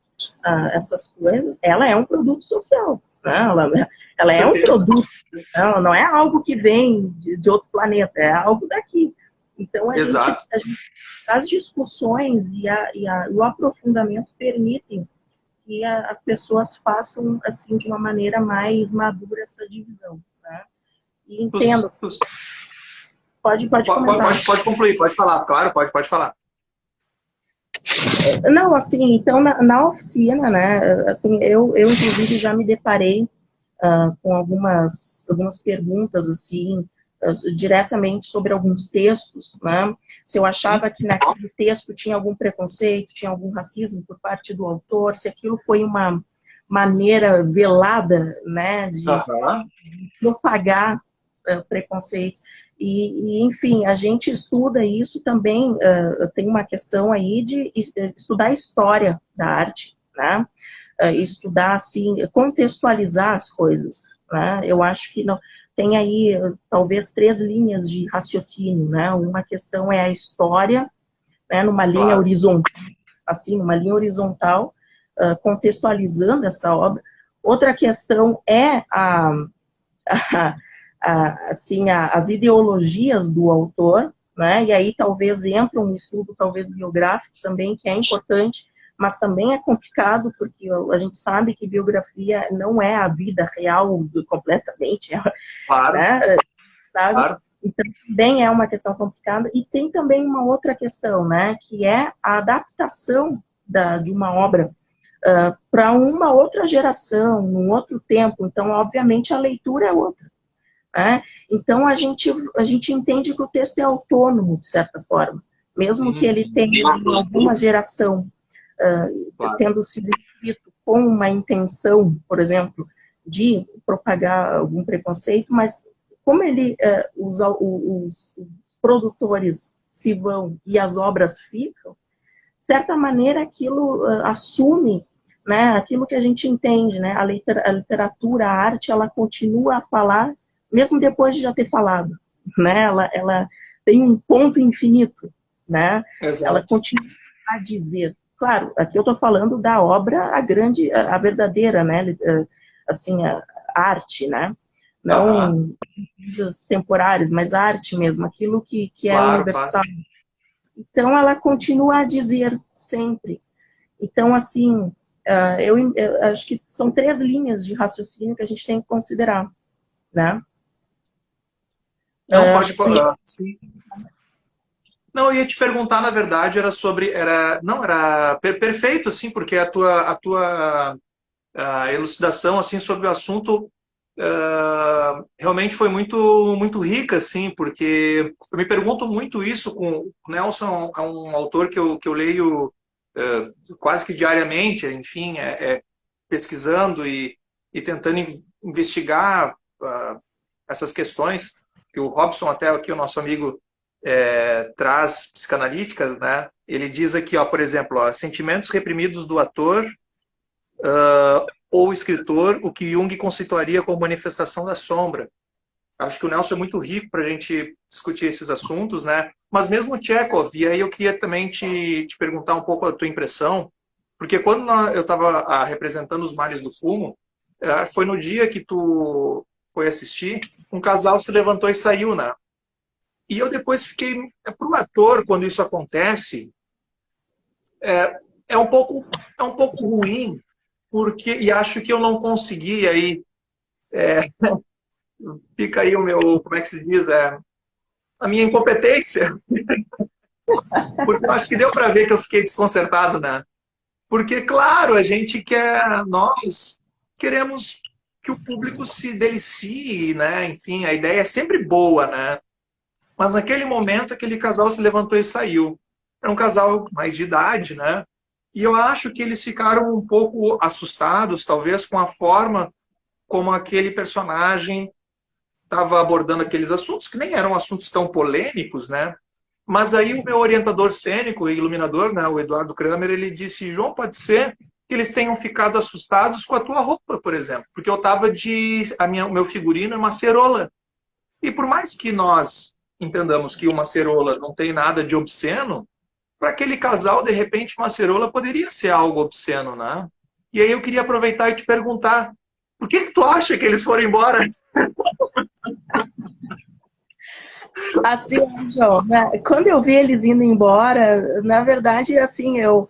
S2: essas coisas, ela é um produto social. Né? Ela é um produto, não é algo que vem de outro planeta, é algo daqui. Então, a gente, as discussões e o aprofundamento permitem que as pessoas façam assim de uma maneira mais madura essa divisão. Né? E entendo. Pode comentar.
S3: Pode concluir, pode falar. Claro, pode falar.
S2: Não, assim, então, na oficina, né, assim, eu inclusive já me deparei com algumas perguntas, assim, diretamente sobre alguns textos, né, se eu achava que naquele texto tinha algum preconceito, tinha algum racismo por parte do autor, se aquilo foi uma maneira velada, né, de propagar preconceitos. E, enfim, a gente estuda isso também, tem uma questão aí de estudar a história da arte, né? Estudar, assim, contextualizar as coisas, né? Eu acho que não, tem aí, talvez, 3 linhas de raciocínio, né? Uma questão é a história, né, numa linha horizontal, assim, numa linha horizontal, contextualizando essa obra. Outra questão é assim, as ideologias do autor, né? E aí talvez entra um estudo, talvez biográfico também, que é importante, mas também é complicado, porque a gente sabe que biografia não é a vida real completamente,
S3: Claro,
S2: né? Sabe?
S3: claro.
S2: Então, também é uma questão complicada. E tem também uma outra questão, né? Que é a adaptação de uma obra para uma outra geração, num outro tempo. Então, obviamente, a leitura é outra. Né? Então, a gente entende que o texto é autônomo, de certa forma. Mesmo que ele tenha alguma geração
S3: Claro.
S2: tendo sido escrito com uma intenção, por exemplo, de propagar algum preconceito, mas como os produtores se vão e as obras ficam, de certa maneira aquilo assume, né, aquilo que a gente entende, né, a literatura, a arte, ela continua a falar, mesmo depois de já ter falado, né, ela tem um ponto infinito, né, ela
S3: Exato.
S2: continua a dizer. Claro, aqui eu estou falando da obra, a verdadeira, né, assim, a arte, né, não coisas temporárias, mas a arte mesmo, aquilo que é
S3: Claro,
S2: universal. Então, ela continua a dizer sempre. Então, assim, eu acho que são 3 linhas de raciocínio que a gente tem que considerar, né?
S3: Não, pode.
S2: Acho que
S3: Sim. Não, eu ia te perguntar, na verdade, era sobre. Não, era perfeito, assim, porque a elucidação assim, sobre o assunto realmente foi muito rica, assim, porque eu me pergunto muito isso com o Nelson, é um autor que eu leio quase que diariamente, enfim, pesquisando e tentando investigar essas questões que o Robson, até aqui o nosso amigo, traz psicanalíticas, né? Ele diz aqui, ó, por exemplo, ó, sentimentos reprimidos do ator ou escritor, o que Jung conceituaria como manifestação da sombra. Acho que o Nelson é muito rico para a gente discutir esses assuntos, né? Mas mesmo o Chekhov, e aí eu queria também te perguntar um pouco a tua impressão, porque quando eu estava representando Os Mares do Fumo, foi no dia que tu foi assistir, um casal se levantou e saiu, né? E eu depois fiquei, para o ator, quando isso acontece, é um pouco ruim, porque, e acho que eu não consegui aí, fica aí o meu, como é que se diz, a minha incompetência, porque eu acho que deu para ver que eu fiquei desconcertado, né? Porque, claro, nós queremos que o público se delicie, né? Enfim, a ideia é sempre boa, né? Mas naquele momento, aquele casal se levantou e saiu. Era um casal mais de idade, né? E eu acho que eles ficaram um pouco assustados, talvez, com a forma como aquele personagem estava abordando aqueles assuntos, que nem eram assuntos tão polêmicos, né? Mas aí o meu orientador cênico e iluminador, né, o Eduardo Kramer, ele disse, João, pode ser que eles tenham ficado assustados com a tua roupa, por exemplo, porque eu estava o meu figurino é uma cerola. E por mais que nós entendamos que uma cerola não tem nada de obsceno, para aquele casal, de repente, uma cerola poderia ser algo obsceno, né? E aí eu queria aproveitar e te perguntar, por que tu acha que eles foram embora?
S2: assim, João, né? Quando eu vi eles indo embora, na verdade, assim, eu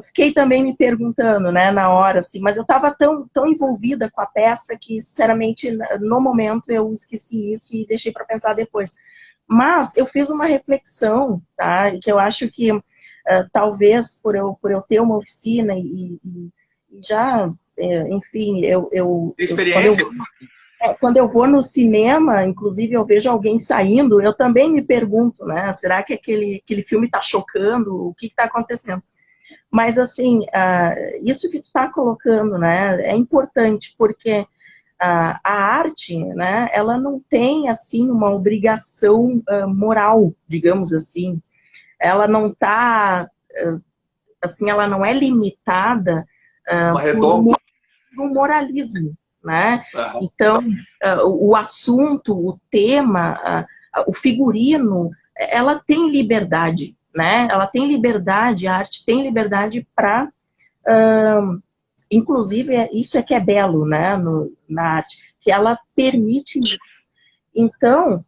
S2: fiquei também me perguntando, né, na hora, assim, mas eu estava tão envolvida com a peça que, sinceramente, no momento eu esqueci isso e deixei para pensar depois. Mas eu fiz uma reflexão, tá, e que eu acho que talvez por eu ter uma oficina e já, enfim,
S3: Experiência?
S2: quando eu vou no cinema, inclusive eu vejo alguém saindo, eu também me pergunto, né? Será que aquele filme está chocando? O que está acontecendo? Mas, assim, isso que tu está colocando, né, é importante, porque a arte, né, ela não tem, assim, uma obrigação moral, digamos assim. Ela não está, assim, ela não é limitada
S3: Uma
S2: por
S3: redoma?
S2: um moralismo, né?
S3: Aham.
S2: Então, o assunto, o tema, o figurino, ela tem liberdade, né? Ela tem liberdade, a arte tem liberdade para inclusive, isso é que é belo, né, na arte, que ela permite isso. Então,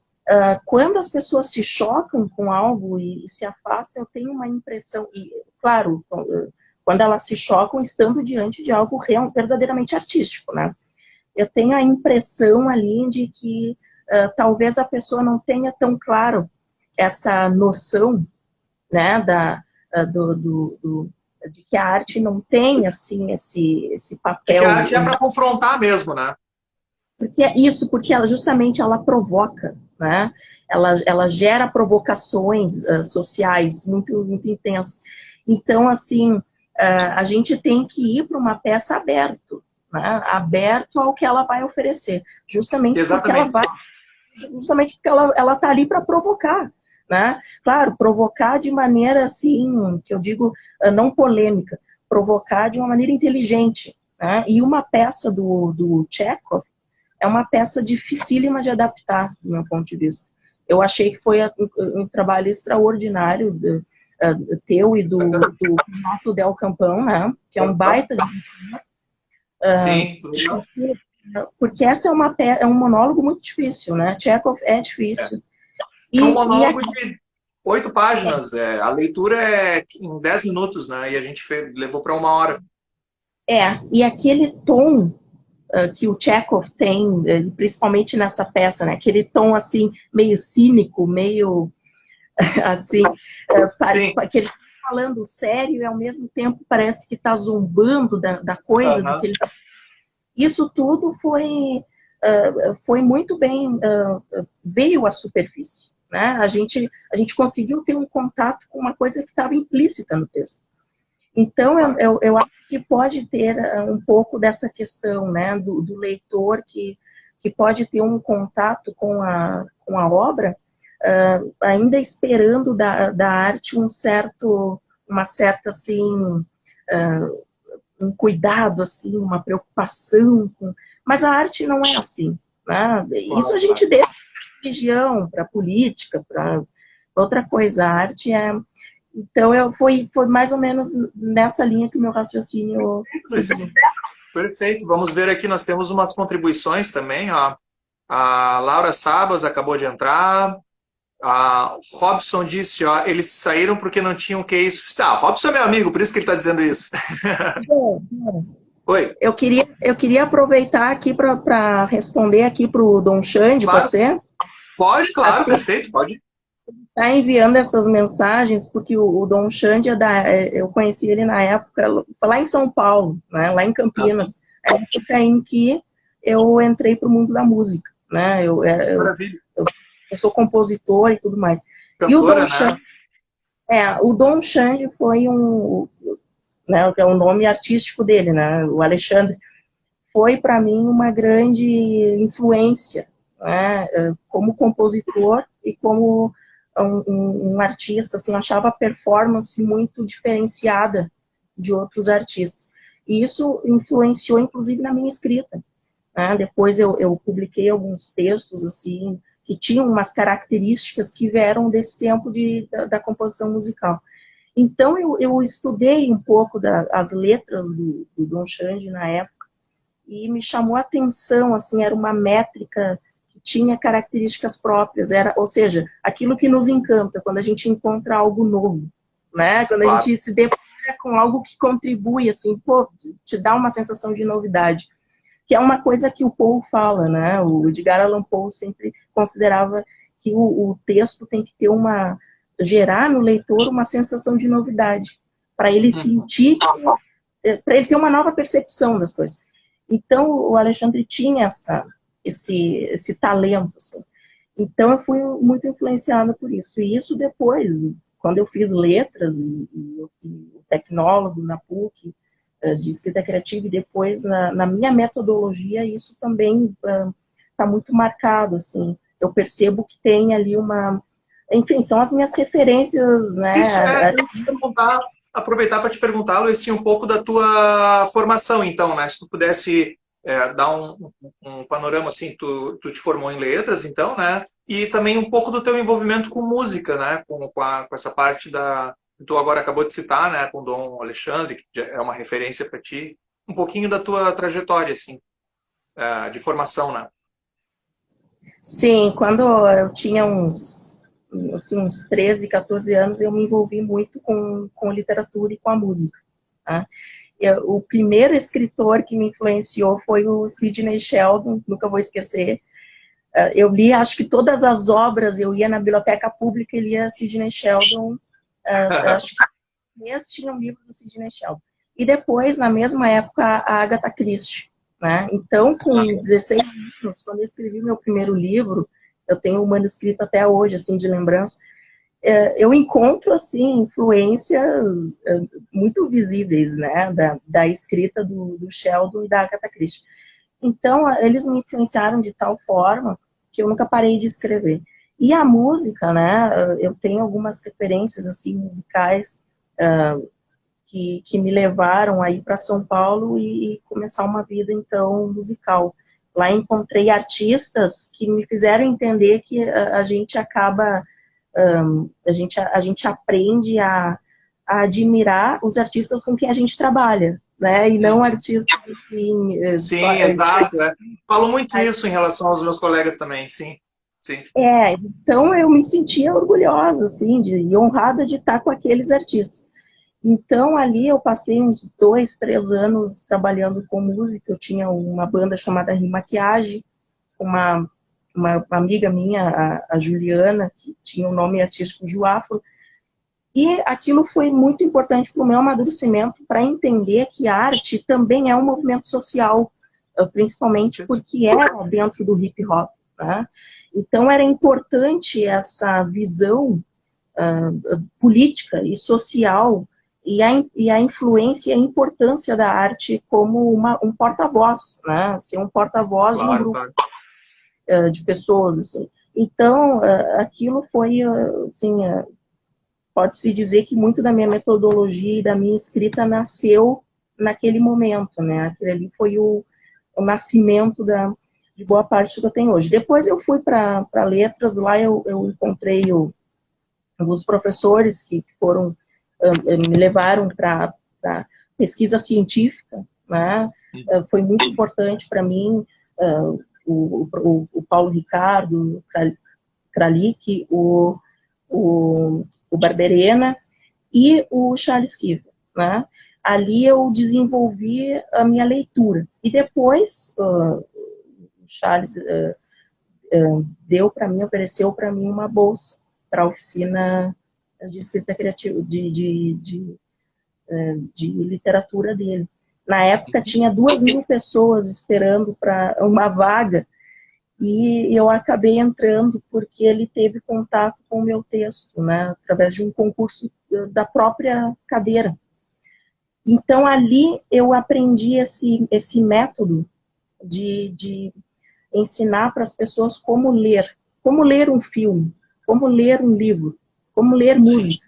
S2: quando as pessoas se chocam com algo e se afastam, eu tenho uma impressão, e claro, quando elas se chocam estando diante de algo verdadeiramente artístico, né? Eu tenho a impressão ali de que talvez a pessoa não tenha tão claro essa noção, né, de que a arte não tem, assim, esse
S3: De que
S2: papel.
S3: a arte é para confrontar mesmo, né?
S2: Porque ela justamente ela provoca, né? Ela gera provocações sociais muito intensas. Então, assim, a gente tem que ir para uma peça aberto, né? Aberto ao que ela vai oferecer, justamente porque
S3: Exatamente.
S2: ela está ali para provocar, né? Claro, provocar de maneira assim, que eu digo, não polêmica, provocar de uma maneira inteligente, né? E uma peça do Chekhov é uma peça dificílima de adaptar, do meu ponto de vista. Eu achei que foi um trabalho extraordinário teu e do Renato Del Campão, né? Que é um baita de...
S3: Sim.
S2: Porque essa é um monólogo muito difícil, né? Chekhov é difícil.
S3: É um monólogo de 8 páginas. A leitura é em 10 minutos, né? E a gente levou para 1 hora.
S2: E aquele tom que o Chekhov tem, principalmente nessa peça, né? Aquele tom, assim, meio cínico, meio, assim, que ele está falando sério e, ao mesmo tempo, parece que está zombando da coisa. Do que ele... Isso tudo foi muito bem, veio à superfície, né? A gente conseguiu ter um contato com uma coisa que estava implícita no texto. Então, eu acho que pode ter um pouco dessa questão, né, do leitor que pode ter um contato com a obra, ainda esperando da arte uma certa, assim, um cuidado, assim, uma preocupação. Mas a arte não é assim, né? Isso a gente deixa para religião, para política, para outra coisa. A arte é... Então, foi mais ou menos nessa linha que o meu raciocínio seguiu.
S3: Perfeito. Vamos ver aqui, nós temos umas contribuições também. Ó. A Laura Sabas acabou de entrar. A Robson disse, ó, eles saíram porque não tinham QI suficiente. Ah, Robson é meu amigo, por isso que ele está dizendo isso. Oi.
S2: Eu queria aproveitar aqui para responder aqui para o Dom Xande,
S3: claro.
S2: Pode ser?
S3: Pode, claro, assim, perfeito, pode.
S2: Está enviando essas mensagens, porque o Dom Xande, eu conheci ele na época, lá em São Paulo, né, lá em Campinas, a época em que eu entrei para o mundo da música. Né, eu sou compositor e tudo mais.
S3: Cantora,
S2: e o Dom Xande, o Dom Xande foi né, que é o nome artístico dele, né, o Alexandre, foi para mim uma grande influência, né, como compositor e como um artista, assim, eu achava a performance muito diferenciada de outros artistas. E isso influenciou, inclusive, na minha escrita. Né? Depois eu publiquei alguns textos, assim, que tinham umas características que vieram desse tempo da composição musical. Então, eu estudei um pouco as letras do Dom Xande na época, e me chamou a atenção, assim, era uma métrica que tinha características próprias, ou seja, aquilo que nos encanta quando a gente encontra algo novo, né? Quando a gente se depara com algo que contribui, assim, te dá uma sensação de novidade, que é uma coisa que o Poe fala, né? O Edgar Allan Poe sempre considerava que o texto tem que ter gerar no leitor uma sensação de novidade, para ele sentir, para ele ter uma nova percepção das coisas. Então, o Alexandre tinha esse talento, assim. Então, eu fui muito influenciada por isso. E isso depois, quando eu fiz letras e o tecnólogo na PUC, de escrita criativa, e depois na minha metodologia, isso também está muito marcado, assim. Eu percebo que tem ali enfim, são as minhas referências, né?
S3: Isso, aproveitar para te perguntar, Luiz, um pouco da tua formação, então, né? Se tu pudesse dar um panorama, assim, tu te formou em letras, então, né? E também um pouco do teu envolvimento com música, né? Com essa parte que tu agora acabou de citar, né? Com o Dom Alexandre, que é uma referência para ti. um pouquinho da tua trajetória, assim, de formação, né?
S2: Sim, quando eu tinha uns 13, 14 anos, eu me envolvi muito com literatura e com a música. Tá? O primeiro escritor que me influenciou foi o Sidney Sheldon, nunca vou esquecer. Eu li, acho que todas as obras, eu ia na biblioteca pública e lia Sidney Sheldon, acho que mês tinha um livro do Sidney Sheldon. E depois, na mesma época, a Agatha Christie. Né? Então, com 16 anos, quando eu escrevi meu primeiro livro, eu tenho um manuscrito até hoje, assim, de lembrança, eu encontro, assim, influências muito visíveis, né, da escrita do Sheldon e da Agatha Christie. Então, eles me influenciaram de tal forma que eu nunca parei de escrever. E a música, né, eu tenho algumas referências, assim, musicais que me levaram aí para São Paulo e começar uma vida, então, musical. Lá encontrei artistas que me fizeram entender que a gente acaba, a gente aprende a admirar os artistas com quem a gente trabalha, né? E não artistas assim,
S3: Sim, exato. Falo muito isso em relação aos meus colegas também, sim. Sim.
S2: Então eu me sentia orgulhosa, assim, e honrada de estar com aqueles artistas. Então, ali eu passei uns 2, 3 anos trabalhando com música. Eu tinha uma banda chamada Rimaquiagem, uma amiga minha, a Juliana, que tinha o nome artístico de Afro. E aquilo foi muito importante para o meu amadurecimento, para entender que a arte também é um movimento social, principalmente porque era dentro do hip hop. Né? Então, era importante essa visão política e social e a influência e a importância da arte como um porta-voz, né? Ser um porta-voz de um grupo de pessoas, assim. Então, aquilo foi, assim, pode-se dizer que muito da minha metodologia e da minha escrita nasceu naquele momento, né? Aquele ali foi o nascimento de boa parte do que eu tenho hoje. Depois eu fui para letras, lá eu encontrei alguns professores que foram me levaram para pesquisa científica, né? Foi muito importante para mim o Paulo Ricardo Kralik, o Barberena e o Charles Kiva, né? Ali eu desenvolvi a minha leitura. E depois o Charles deu para mim, ofereceu para mim uma bolsa para a oficina de escrita criativa, de literatura dele. Na época tinha 2.000 pessoas esperando para uma vaga e eu acabei entrando porque ele teve contato com o meu texto, né, através de um concurso da própria cadeira. Então ali eu aprendi esse método de ensinar para as pessoas como ler um filme, como ler um livro, como ler música.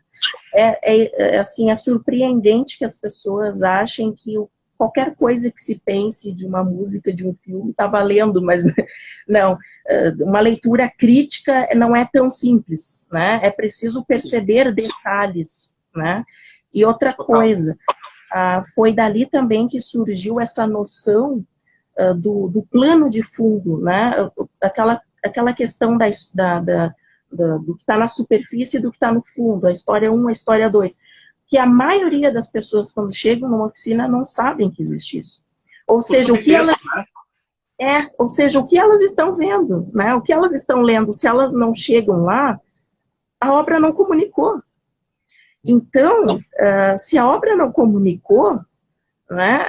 S2: Assim, é surpreendente que as pessoas achem que qualquer coisa que se pense de uma música, de um filme, está valendo, mas não. Uma leitura crítica não é tão simples, né? É preciso perceber detalhes, né? E outra coisa, foi dali também que surgiu essa noção do plano de fundo, né? Aquela questão do que está na superfície e do que está no fundo, a história 1, a história 2, que a maioria das pessoas, quando chegam numa oficina, não sabem que existe isso. Ou seja, o que elas estão vendo, né? O que elas estão lendo, se elas não chegam lá, a obra não comunicou. Então, se a obra não comunicou, né,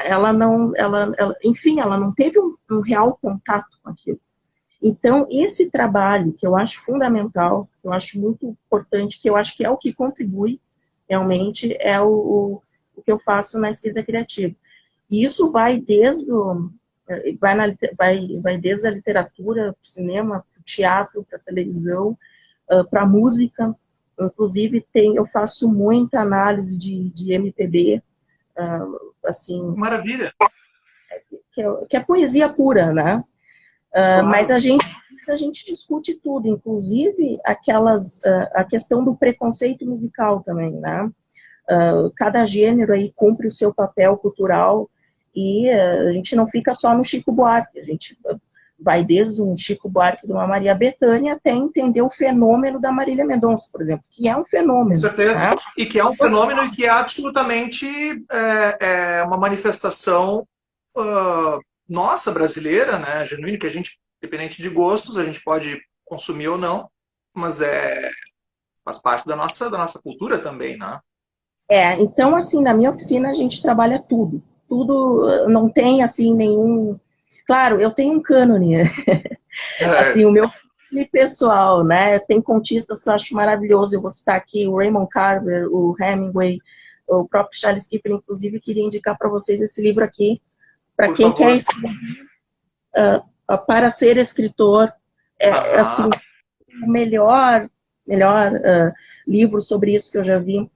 S2: enfim, ela não teve um real contato com aquilo. Então, esse trabalho, que eu acho fundamental, que eu acho muito importante, que eu acho que é o que contribui, realmente, é o que eu faço na escrita criativa. E isso vai desde desde a literatura, para o cinema, para o teatro, para a televisão, para a música. Inclusive, eu faço muita análise de MPB, assim...
S3: Maravilha!
S2: Que é poesia pura, né? Claro. Mas a gente discute tudo, inclusive a questão do preconceito musical também, né? Cada gênero aí cumpre o seu papel cultural E a gente não fica só no Chico Buarque, a gente vai desde um Chico Buarque de uma Maria Bethânia até entender o fenômeno da Marília Mendonça, por exemplo, que é um
S3: Com
S2: fenômeno.
S3: certeza.
S2: Né?
S3: E que é um fenômeno e que é absolutamente uma manifestação nossa, brasileira, né? Genuína, que a gente, independente de gostos, a gente pode consumir ou não, mas faz parte da nossa cultura também, né?
S2: Então, assim, na minha oficina a gente trabalha tudo. Tudo, não tem, assim, nenhum... Claro, eu tenho um cânone, assim, o meu pessoal, né? Tem contistas que eu acho maravilhoso. Eu vou citar aqui o Raymond Carver, o Hemingway, o próprio Charles Kipling. Inclusive, queria indicar para vocês esse livro aqui, para quem quer escrever, para ser escritor. Assim, o melhor livro sobre isso que eu já vi.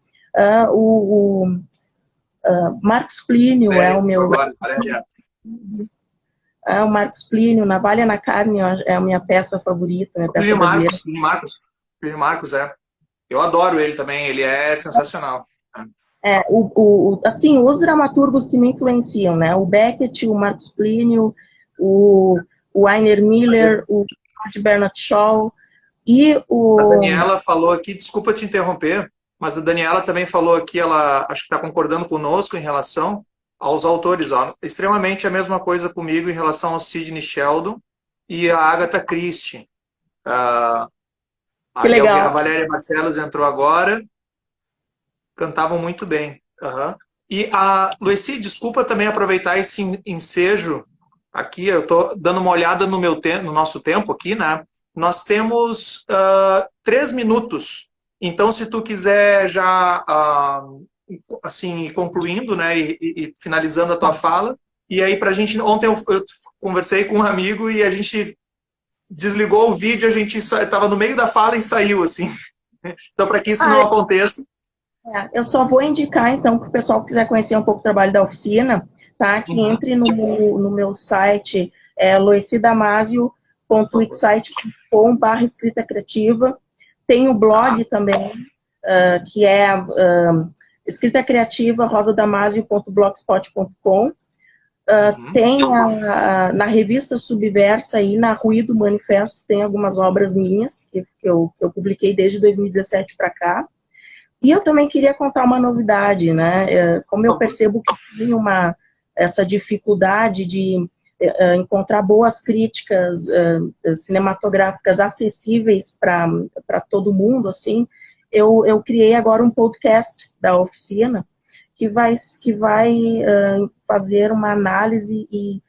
S2: Marcos Plínio é o meu... o Marcos Plínio, Navalha na Carne é a minha peça favorita, minha peça brasileira.
S3: Plínio Marcos, eu adoro ele também, ele é sensacional.
S2: Assim, os dramaturgos que me influenciam, né? O Beckett, o Marcos Plínio, o Rainer Miller, o George Bernard Shaw e o...
S3: A Daniela falou aqui, desculpa te interromper, mas a Daniela também falou aqui, ela acho que está concordando conosco em relação aos autores. Extremamente a mesma coisa comigo em relação ao Sidney Sheldon e a Agatha Christie.
S2: Que legal.
S3: A Valéria Barcelos entrou agora. Cantavam muito bem. E a Lucy, desculpa também aproveitar esse ensejo aqui, eu estou dando uma olhada no nosso tempo aqui, né? Nós temos 3 minutos. Então, se tu quiser já assim, ir concluindo, né, e finalizando a tua fala, e aí pra gente, ontem eu conversei com um amigo e a gente desligou o vídeo, a gente estava no meio da fala e saiu, assim. Então, para que isso não aconteça,
S2: eu só vou indicar, então, para o pessoal que quiser conhecer um pouco o trabalho da oficina, tá? Que entre no meu site, loecidamazio.wixsite.com/escrita criativa. Tem o blog também, que é escrita criativa, rosadamazio.blogspot.com. Tem na revista Subversa e na Ruído Manifesto, tem algumas obras minhas, que eu publiquei desde 2017 para cá. E eu também queria contar uma novidade, né? Como eu percebo que tem essa dificuldade de encontrar boas críticas cinematográficas acessíveis para todo mundo, assim, eu criei agora um podcast da oficina que vai fazer uma análise e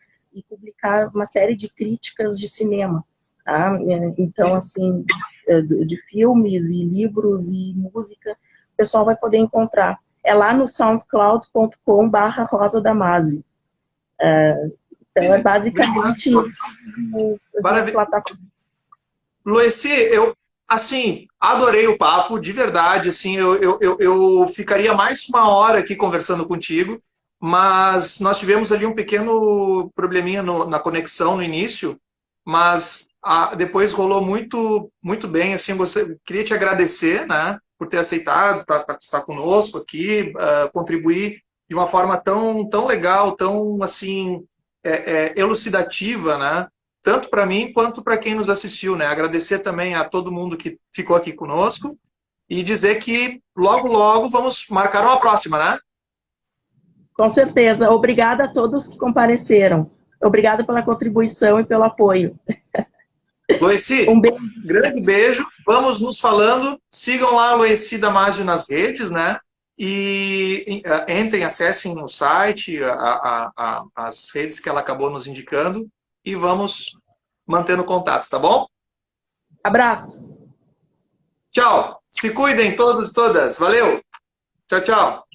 S2: publicar uma série de críticas de cinema. Tá? Então, assim, de filmes e livros e música, o pessoal vai poder encontrar. É lá no soundcloud.com/Rosa Damasio. Então, é basicamente as plataformas.
S3: Lucy, eu, assim, adorei o papo, de verdade, assim, eu ficaria mais uma hora aqui conversando contigo, mas nós tivemos ali um pequeno probleminha na conexão no início, mas depois rolou muito, muito bem, assim, queria te agradecer, né, por ter aceitado, estar conosco aqui, contribuir de uma forma tão, tão legal, tão, assim, elucidativa, né, tanto para mim quanto para quem nos assistiu, né, agradecer também a todo mundo que ficou aqui conosco e dizer que logo, logo vamos marcar uma próxima, né?
S2: Com certeza. Obrigada a todos que compareceram. Obrigada pela contribuição e pelo apoio.
S3: Lucy,
S2: Um beijo.
S3: Grande beijo. Vamos nos falando. Sigam lá a Lucy Damasio nas redes, né? E entrem, acessem o site, as redes que ela acabou nos indicando e vamos mantendo contato, tá bom?
S2: Abraço.
S3: Tchau. Se cuidem todos e todas. Valeu. Tchau, tchau.